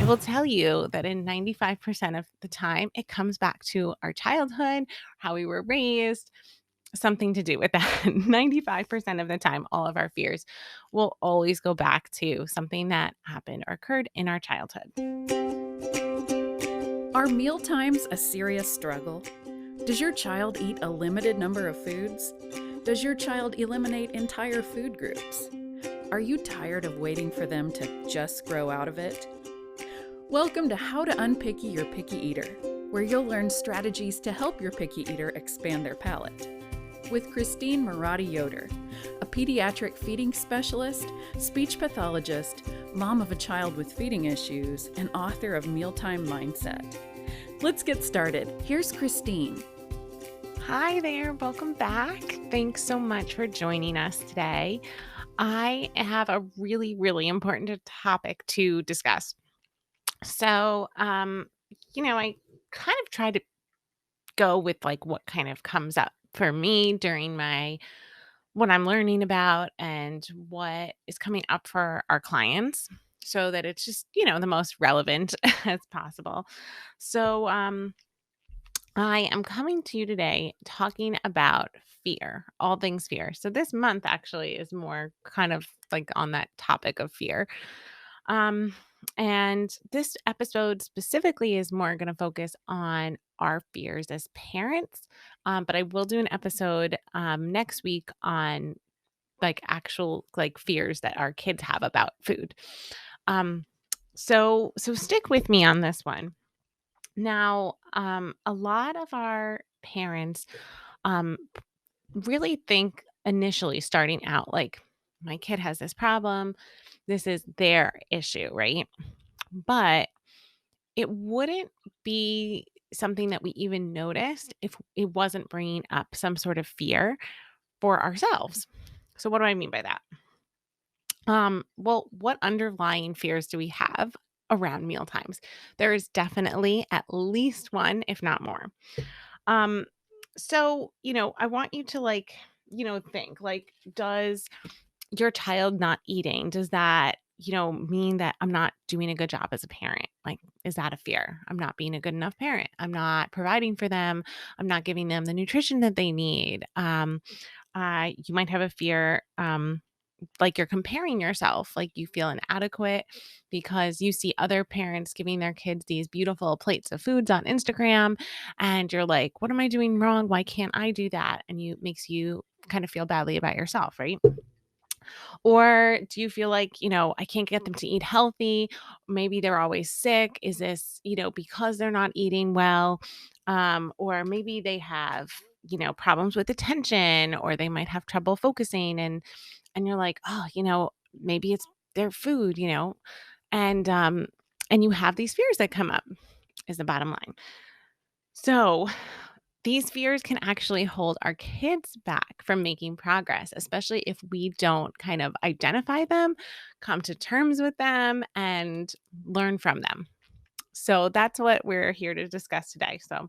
I will tell you that in 95% of the time, it comes back to our childhood, how we were raised, something to do with that. 95% of the time, all of our fears will always go back to something that happened or occurred in our childhood. Are meal times a serious struggle? Does your child eat a limited number of foods? Does your child eliminate entire food groups? Are you tired of waiting for them to just grow out of it? Welcome to How to Unpicky Your Picky Eater, where you'll learn strategies to help your picky eater expand their palate. With Christine Marotti-Yoder, a pediatric feeding specialist, speech pathologist, mom of a child with feeding issues, and author of Mealtime Mindset. Let's get started. Here's Christine. Hi there. Welcome back. Thanks so much for joining us today. I have a really, really important topic to discuss. So, I kind of try to go with like what kind of comes up for me during what I'm learning about and what is coming up for our clients so that it's just, the most relevant as possible. So, I am coming to you today talking about fear, all things fear. So this month actually is more kind of like on that topic of fear. Um, and this episode specifically is more going to focus on our fears as parents. But I will do an episode next week on like actual like fears that our kids have about food. Um, so stick with me on this one. Now, a lot of our parents um, really think initially starting out like, my kid has this problem. This is their issue, right? But it wouldn't be something that we even noticed if it wasn't bringing up some sort of fear for ourselves. So, what do I mean by that? Well, what underlying fears do we have around meal times? There is definitely at least one, if not more. Um, I want you to think like, does your child not eating, does that, mean that I'm not doing a good job as a parent? Like, is that a fear? I'm not being a good enough parent. I'm not providing for them. I'm not giving them the nutrition that they need. You might have a fear, like you're comparing yourself, like you feel inadequate because you see other parents giving their kids these beautiful plates of foods on Instagram and you're like, what am I doing wrong? Why can't I do that? And you makes you kind of feel badly about yourself, right? Or do you feel like, I can't get them to eat healthy? Maybe they're always sick. Is this, because they're not eating well? Or maybe they have, problems with attention, or they might have trouble focusing and you're like, oh, maybe it's their food, and you have these fears that come up is the bottom line. So these fears can actually hold our kids back from making progress, especially if we don't kind of identify them, come to terms with them, and learn from them. So that's what we're here to discuss today. So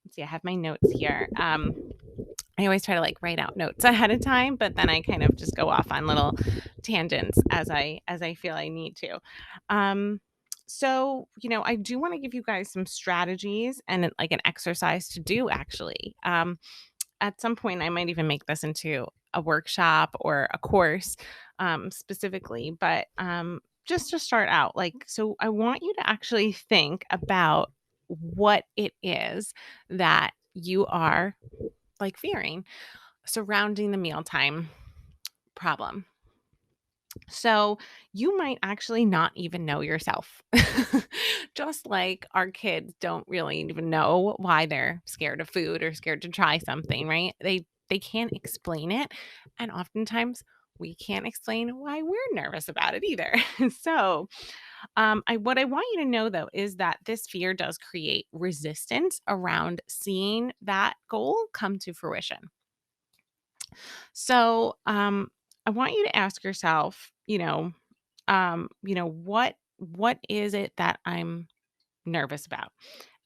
let's see, I have my notes here. I always try to like write out notes ahead of time, but then I kind of just go off on little tangents as I feel I need to. Um, I do want to give you guys some strategies and like an exercise to do actually. At some point, I might even make this into a workshop or a course specifically, but just to start out, so I want you to actually think about what it is that you are like fearing surrounding the mealtime problem. So you might actually not even know yourself. Just like our kids don't really even know why they're scared of food or scared to try something, right? They can't explain it. And oftentimes we can't explain why we're nervous about it either. What I want you to know though is that this fear does create resistance around seeing that goal come to fruition. So I want you to ask yourself, what is it that I'm nervous about?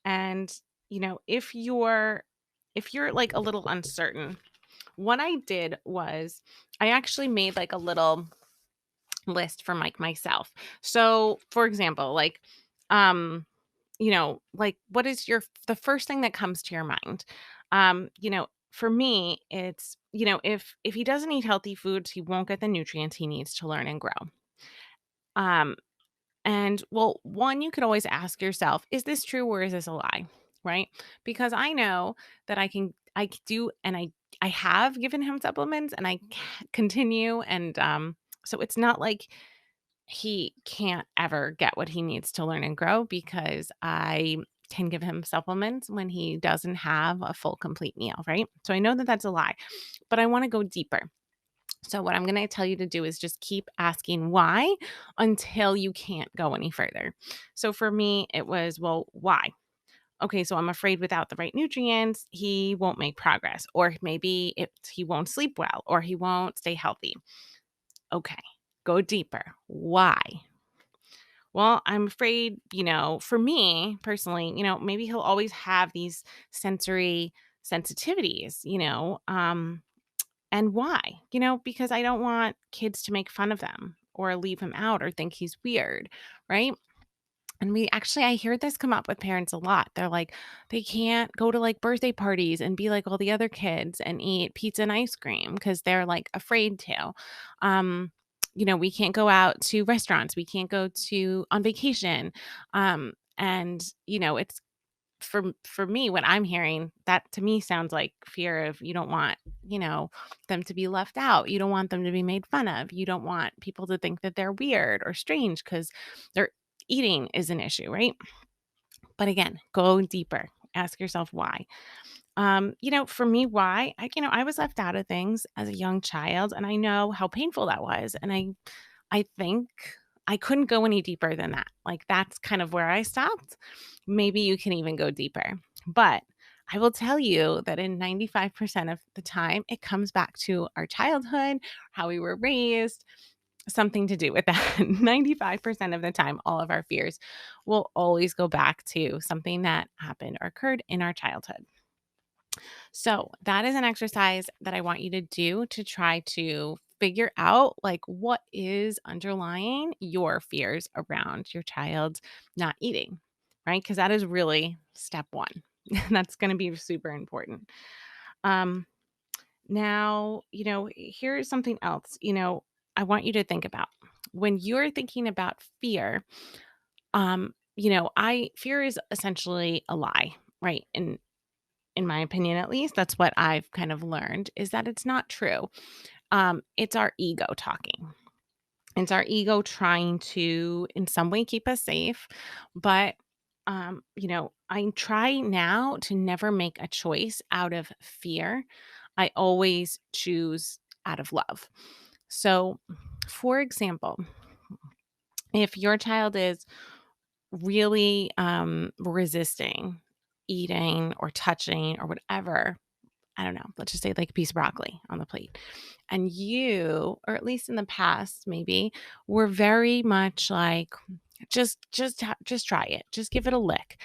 And, if you're like a little uncertain, what I did was I actually made like a little list for like myself. So, for example, like Um, like what is the first thing that comes to your mind? For me, it's, if he doesn't eat healthy foods, he won't get the nutrients he needs to learn and grow. Um, and well, one, you could always ask yourself, is this true or is this a lie? Right? Because I know that I do, and I have given him supplements and continue. And so it's not like he can't ever get what he needs to learn and grow, because I can give him supplements when he doesn't have a full complete meal, right? So I know that that's a lie, but I want to go deeper. So what I'm going to tell you to do is just keep asking why until you can't go any further. So for me, it was, well, why? Okay, so I'm afraid without the right nutrients, he won't make progress, or maybe he won't sleep well, or he won't stay healthy. Okay, go deeper. Why? Well, I'm afraid, for me personally, maybe he'll always have these sensory sensitivities, and why? Because I don't want kids to make fun of them or leave him out or think he's weird, right? And I hear this come up with parents a lot. They're like, they can't go to like birthday parties and be like all the other kids and eat pizza and ice cream because they're like afraid to. Um, we can't go out to restaurants. We can't go to on vacation. And it's for me, what I'm hearing, that to me sounds like fear of, you don't want, them to be left out. You don't want them to be made fun of. You don't want people to think that they're weird or strange because their eating is an issue, right? But again, go deeper. Ask yourself why. For me, why? I was left out of things as a young child, and I know how painful that was. And I think I couldn't go any deeper than that. Like, that's kind of where I stopped. Maybe you can even go deeper. But I will tell you that in 95% of the time, it comes back to our childhood, how we were raised, something to do with that. 95% of the time, all of our fears will always go back to something that happened or occurred in our childhood. So, that is an exercise that I want you to do to try to figure out like what is underlying your fears around your child not eating, right? Because that is really step one. That's going to be super important. Um, Now, here's something else, I want you to think about when you're thinking about fear. I fear is essentially a lie, right? In my opinion, at least, that's what I've kind of learned, is that it's not true. It's our ego talking. It's our ego trying to, in some way, keep us safe. But, I try now to never make a choice out of fear. I always choose out of love. So, for example, if your child is really resisting eating or touching or whatever, I don't know, let's just say like a piece of broccoli on the plate. And you, or at least in the past, maybe were very much like, just try it. Just give it a lick.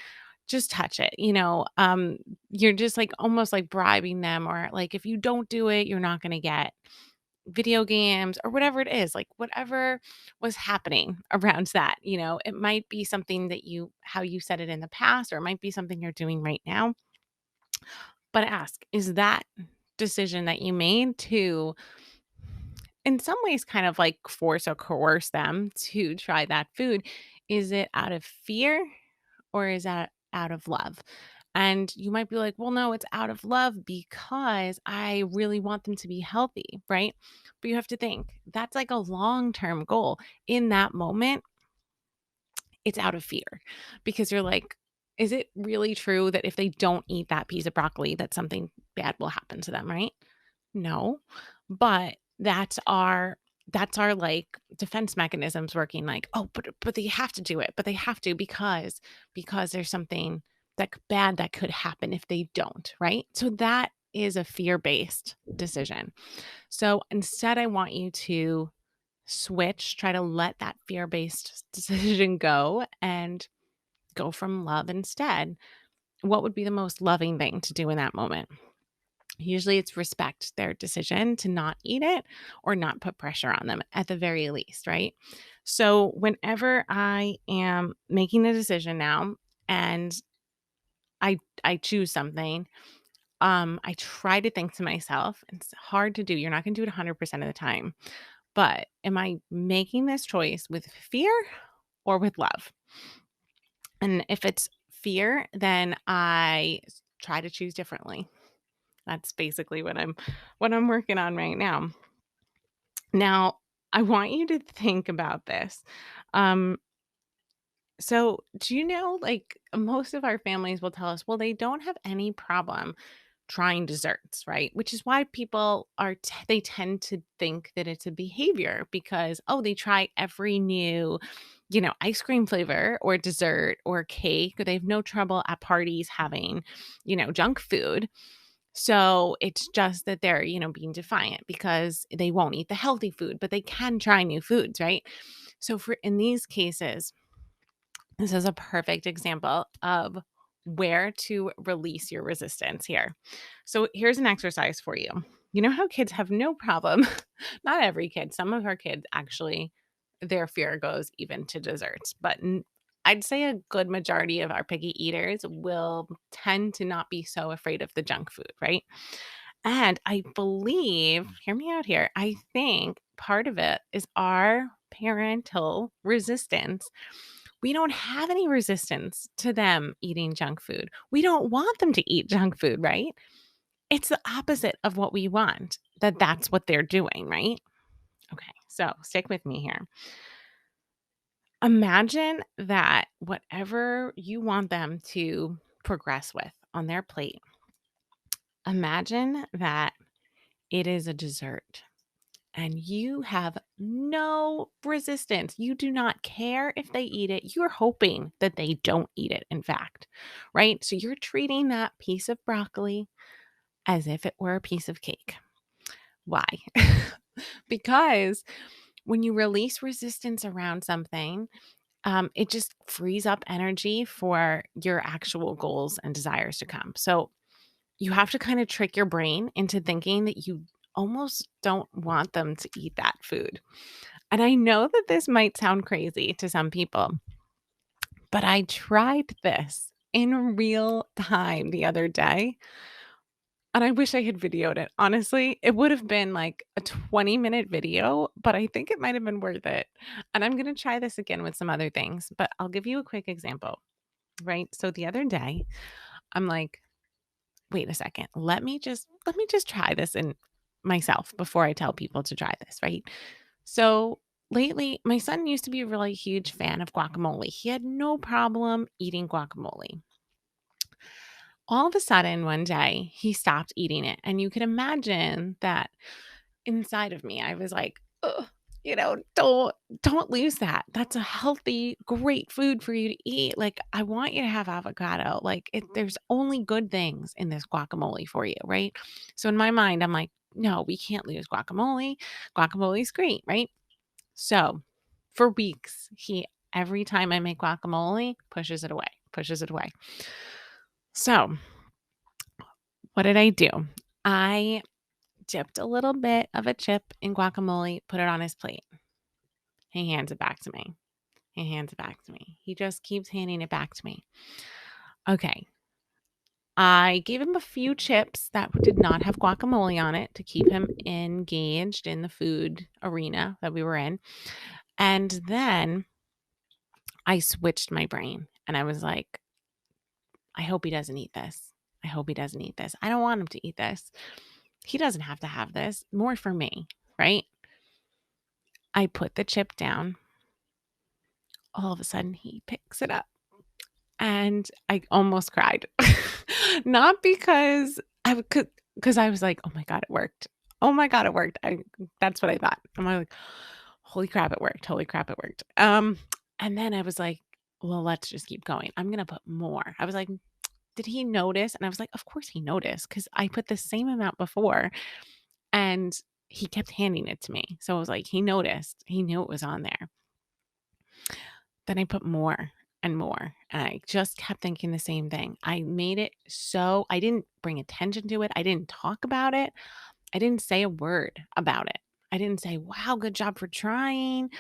Just touch it. You're just like almost like bribing them, or like if you don't do it, you're not going to get video games or whatever it is, like whatever was happening around that. It might be something that how you said it in the past, or it might be something you're doing right now. But ask, is that decision that you made to, in some ways, kind of like force or coerce them to try that food, is it out of fear or is that out of love? And you might be like, well, no, it's out of love because I really want them to be healthy, right? But you have to think that's like a long term goal. In that moment, it's out of fear because you're like, is it really true that if they don't eat that piece of broccoli, that something bad will happen to them, right? No. But that's our like defense mechanisms working like, oh, but they have to do it. But they have to because there's something bad that could happen if they don't, right? So that is a fear-based decision. So instead I want you to try to let that fear-based decision go and go from love instead. What would be the most loving thing to do in that moment? Usually it's respect their decision to not eat it or not put pressure on them at the very least, right? So whenever I am making a decision now and I choose something, I try to think to myself, it's hard to do. You're not going to do it 100% of the time. But am I making this choice with fear or with love? And if it's fear, then try to choose differently. That's basically what I'm working on right now. Now, I want you to think about this. Um, so do you know, like most of our families will tell us, well, they don't have any problem trying desserts, right? Which is why people they tend to think that it's a behavior because, oh, they try every new, ice cream flavor or dessert or cake. Or they have no trouble at parties having, junk food. So it's just that they're, being defiant because they won't eat the healthy food, but they can try new foods, right? So for in these cases, this is a perfect example of where to release your resistance here. So here's an exercise for you. You know how kids have no problem, not every kid, some of our kids actually, their fear goes even to desserts, but I'd say a good majority of our picky eaters will tend to not be so afraid of the junk food, right? And I believe, hear me out here, I think part of it is our parental resistance. We don't have any resistance to them eating junk food. We don't want them to eat junk food, right? It's the opposite of what we want, that's what they're doing, right? Okay, so stick with me here. Imagine that whatever you want them to progress with on their plate, imagine that it is a dessert and you have no resistance. You do not care if they eat it. You're hoping that they don't eat it, in fact, right? So you're treating that piece of broccoli as if it were a piece of cake. Why? Because when you release resistance around something, it just frees up energy for your actual goals and desires to come. So you have to kind of trick your brain into thinking that you almost don't want them to eat that food. And I know that this might sound crazy to some people, but I tried this in real time the other day. And I wish I had videoed it. Honestly, it would have been like a 20-minute video, but I think it might have been worth it. And I'm going to try this again with some other things, but I'll give you a quick example, right? So the other day, I'm like, wait a second. Let me just try this in myself before I tell people to try this, right? So lately, my son used to be a really huge fan of guacamole. He had no problem eating guacamole. All of a sudden, one day, he stopped eating it. And you can imagine that inside of me, I was like, ugh, don't lose that. That's a healthy, great food for you to eat. Like, I want you to have avocado. Like, there's only good things in this guacamole for you, right? So in my mind, I'm like, no, we can't lose guacamole. Guacamole's great, right? So for weeks, he every time I make guacamole, pushes it away. So what did I do? I dipped a little bit of a chip in guacamole, put it on his plate. He hands it back to me. He hands it back to me. He just keeps handing it back to me. Okay. I gave him a few chips that did not have guacamole on it to keep him engaged in the food arena that we were in. And then I switched my brain and I was like, I hope he doesn't eat this. I hope he doesn't eat this. I don't want him to eat this. He doesn't have to have this. More for me, right? I put the chip down. All of a sudden, he picks it up and I almost cried. Not because I could, because I was like, oh my God, it worked. Oh my God, it worked. That's what I thought. I'm like, holy crap, it worked. Holy crap, it worked. And then I was like, well, let's just keep going. I'm gonna put more. I was like, did he notice? And I was like, of course he noticed because I put the same amount before and he kept handing it to me. So I was like, he noticed. He knew it was on there. Then I put more and more. And I just kept thinking the same thing. I made it so I didn't bring attention to it. I didn't talk about it. I didn't say a word about it. I didn't say, wow, good job for trying.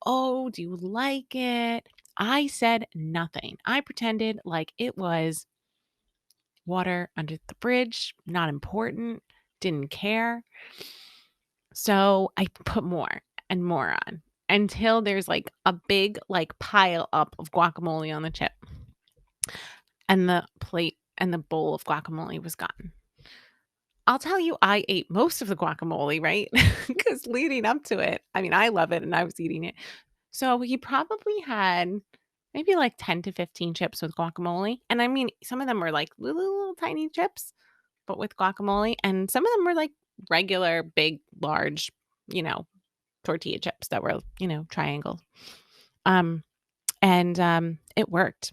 Oh, do you like it? I said nothing. I pretended like it was water under the bridge, not important, didn't care. So I put more and more on until there's like a big like pile up of guacamole on the chip and the plate and the bowl of guacamole was gone. I'll tell you, I ate most of the guacamole, right? Because leading up to it, I mean, I love it and I was eating it. So he probably had maybe like 10 to 15 chips with guacamole. And I mean, some of them were like little tiny chips, but with guacamole. And some of them were like regular, big, large, you know, tortilla chips that were, triangle. Um, and it worked.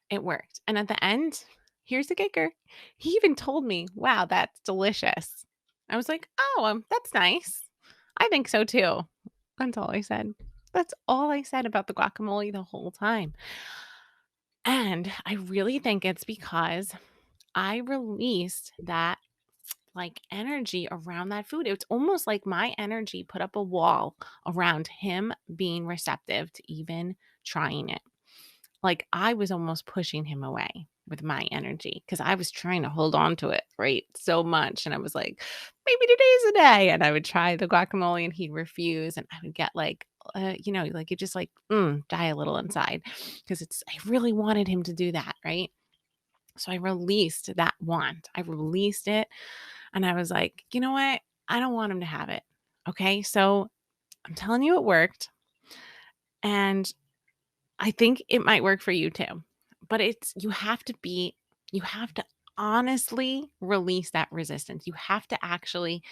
It worked. And at the end, here's the kicker. He even told me, wow, that's delicious. I was like, oh, that's nice. I think so too. That's all I said. That's all I said about the guacamole the whole time. And I really think it's because I released that like energy around that food. It's almost like my energy put up a wall around him being receptive to even trying it. Like I was almost pushing him away with my energy because I was trying to hold on to it, right? So much. And I was like, maybe today's the day. And I would try the guacamole and he'd refuse. And I would get like, like it just like die a little inside because I really wanted him to do that, right? So I released that want. I released it and I was like, you know what? I don't want him to have it. Okay. So I'm telling you, it worked. And I think it might work for you too. But you have to honestly release that resistance. You have to actually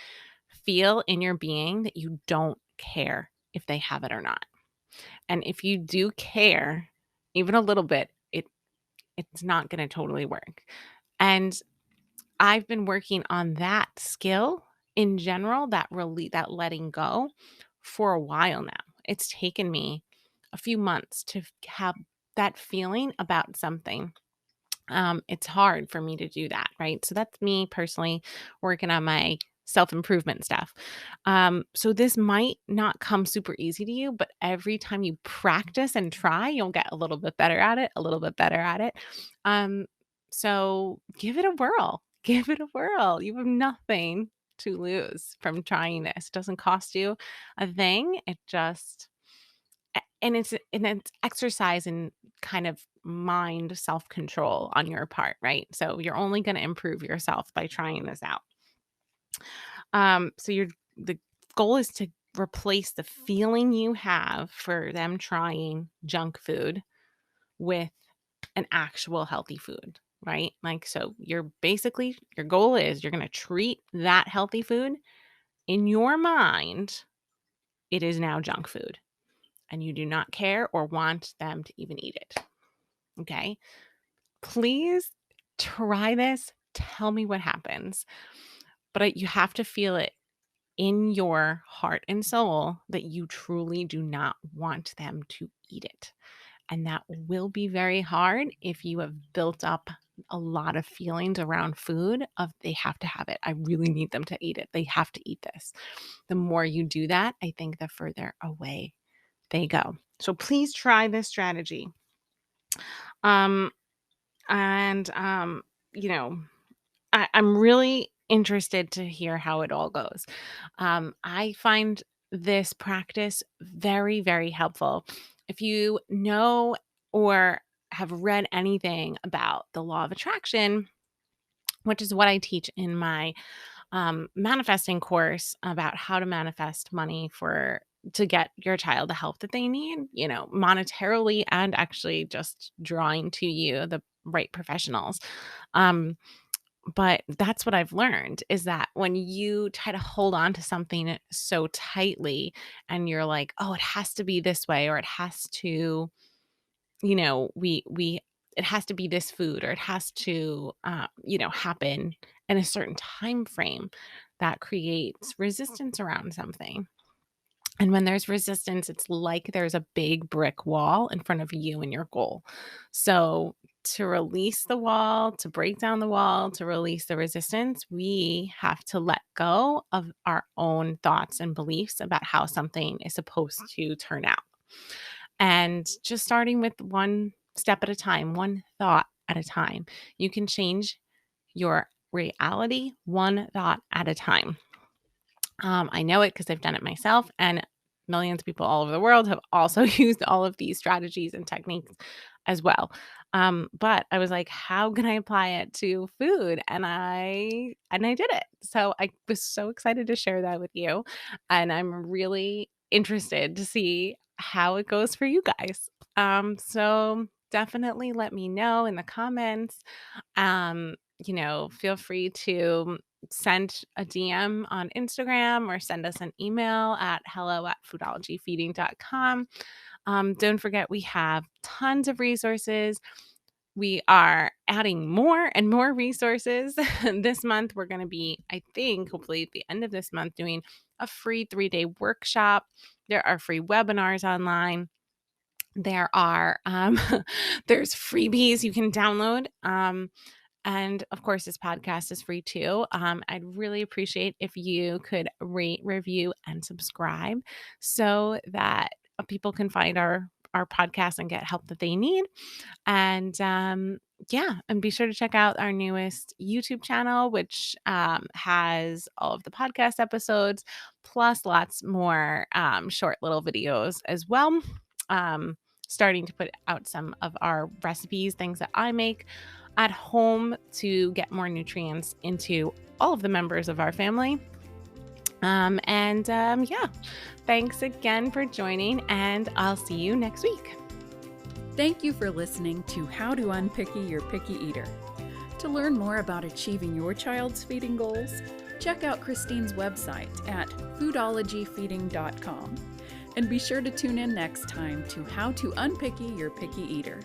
feel in your being that you don't care if they have it or not. And if you do care, even a little bit, it's not going to totally work. And I've been working on that skill in general, that letting go for a while now. It's taken me a few months to have that feeling about something. It's hard for me to do that, right? So that's me personally working on my self improvement stuff. So this might not come super easy to you, but every time you practice and try, you'll get a little bit better at it, a little bit better at it. Um, so give it a whirl. Give it a whirl. You have nothing to lose from trying this. It doesn't cost you a thing. And it's exercise in kind of mind self-control on your part, right? So you're only going to improve yourself by trying this out. So the goal is to replace the feeling you have for them trying junk food with an actual healthy food, right? Like, so your goal is you're going to treat that healthy food in your mind. It is now junk food and you do not care or want them to even eat it. Okay. Please try this. Tell me what happens. But you have to feel it in your heart and soul that you truly do not want them to eat it. And that will be very hard if you have built up a lot of feelings around food of they have to have it. I really need them to eat it. They have to eat this. The more you do that, I think the further away they go. So please try this strategy. Um and you know, I'm really interested to hear how it all goes. I find this practice very, very helpful. If you know or have read anything about the law of attraction, which is what I teach in my manifesting course about how to manifest money to get your child the help that they need, monetarily and actually just drawing to you the right professionals. Um, but that's what I've learned is that when you try to hold on to something so tightly and you're like, oh, it has to be this way, or it has to, we it has to be this food, or it has to, happen in a certain time frame, that creates resistance around something. And when there's resistance, it's like there's a big brick wall in front of you and your goal. So to release the wall, to break down the wall, to release the resistance, we have to let go of our own thoughts and beliefs about how something is supposed to turn out. And just starting with one step at a time, one thought at a time, you can change your reality one thought at a time. I know it because I've done it myself, and millions of people all over the world have also used all of these strategies and techniques as well. But I was like, how can I apply it to food? And I did it. So I was so excited to share that with you, and I'm really interested to see how it goes for you guys. So definitely let me know in the comments. Feel free to send a DM on Instagram or send us an email at hello@foodologyfeeding.com. Don't forget, we have tons of resources. We are adding more and more resources. This month, we're going to be, I think, hopefully at the end of this month, doing a free 3-day workshop. There are free webinars online. There are there's freebies you can download. And of course, this podcast is free too. I'd really appreciate if you could rate, review, and subscribe so that people can find our podcast and get help that they need. And and be sure to check out our newest YouTube channel, which has all of the podcast episodes, plus lots more short little videos as well. Starting to put out some of our recipes, things that I make at home to get more nutrients into all of the members of our family. Thanks again for joining, and I'll see you next week. Thank you for listening to How to Unpicky Your Picky Eater. To learn more about achieving your child's feeding goals, check out Christine's website at foodologyfeeding.com. And be sure to tune in next time to How to Unpicky Your Picky Eater.